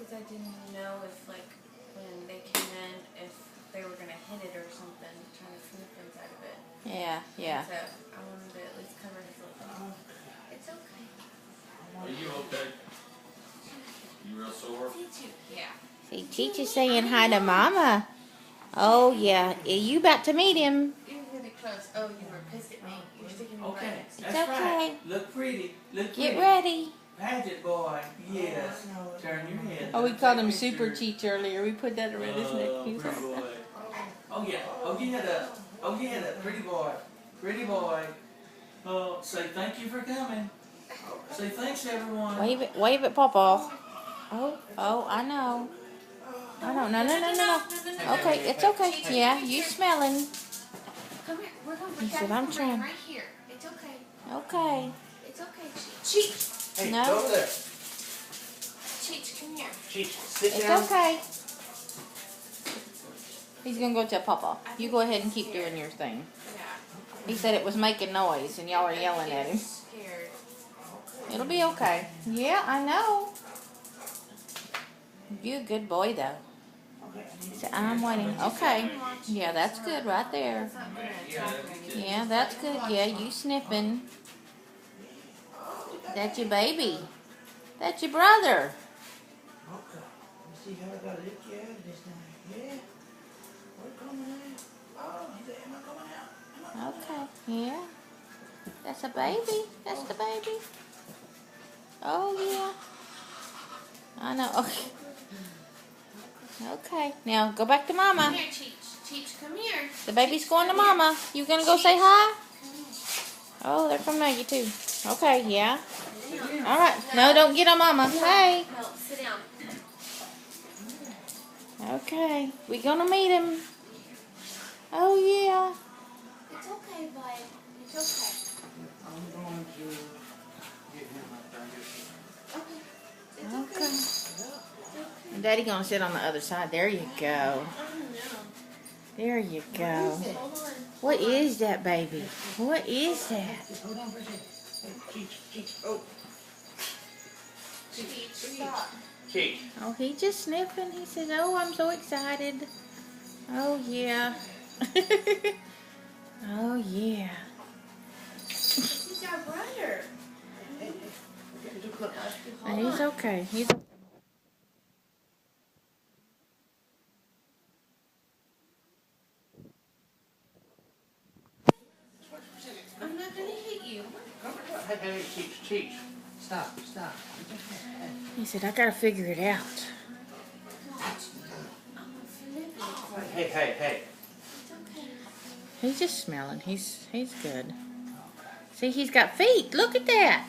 because I didn't know if, like, when they came in, if they were going to hit it or something, trying to sneak inside of it. Yeah, yeah. So I wanted to at least cover his little thing. It's okay. Are you okay? You real sore? Yeah. See, Cheech is saying hi to Mama. Oh, yeah. You about to meet him. You're really close. Oh, you were pissed at me. You're sticking your butt Okay, next to It's that's okay. right. Look pretty. Look pretty. Get ready. Pat it, boy. Yes. Turn your head. Oh, we Take called him a Super picture. Cheech earlier. We put that around his neck. He was Pretty like, boy. Oh yeah. Oh yeah. Oh yeah. Pretty boy. Pretty boy. Oh, say thank you for coming. Say thanks, everyone. wave at Pawpaw. Oh, I know. Oh, no. Okay, it's okay. Yeah, you smelling. Come here. We're going to He put said, that I'm right trying. here. It's okay. Okay. It's okay. Cheech. Hey, No. go over there. Cheech, come here. Cheech, sit It's down. okay. He's going to go tell Pawpaw. You go ahead and keep doing your thing. Yeah. He said it was making noise and y'all are yelling at him. Scared. It'll be okay. Yeah, I know. You're a good boy, though. So I'm waiting. Okay. Yeah, that's good right there. It's not going to attack or anything. Yeah, that's good. Yeah, you sniffing. That's your baby. That's your brother. Okay. Let's see how I got lick you out of this thing. Yeah. We're coming out. Oh, he said, am I coming out? Okay. Yeah. That's a baby. That's the baby. Oh, yeah. I know. Okay. Okay. Now, go back to Come Mama. here, Cheech. Cheech, come here. The baby's going to Mama. You gonna go say hi? Oh, they're from Maggie, too. Okay, yeah. All right. No, don't get on Mama. Hey. No, sit down. Okay. We gonna meet him. Oh, yeah. It's okay, bud. It's okay. I'm going to get him up there. Okay. It's okay. Okay. And Daddy gonna sit on the other side. There you go. Oh, no. There you go. Hold on. What is that, baby? What is that? Just hold on for a second. Hey, Cheech. Oh. Cheech, stop. Cheech. Oh, he just sniffing. He says, "Oh, I'm so excited." Oh yeah. Oh yeah. He's our brother. Getting too close. And he's okay. He's. I'm not going to hit you. Hey, Cheech. Stop. He said, "I gotta figure it out." I'm going to flip it. Hey. It's okay. He's just smelling. He's good. See, he's got feet. Look at that.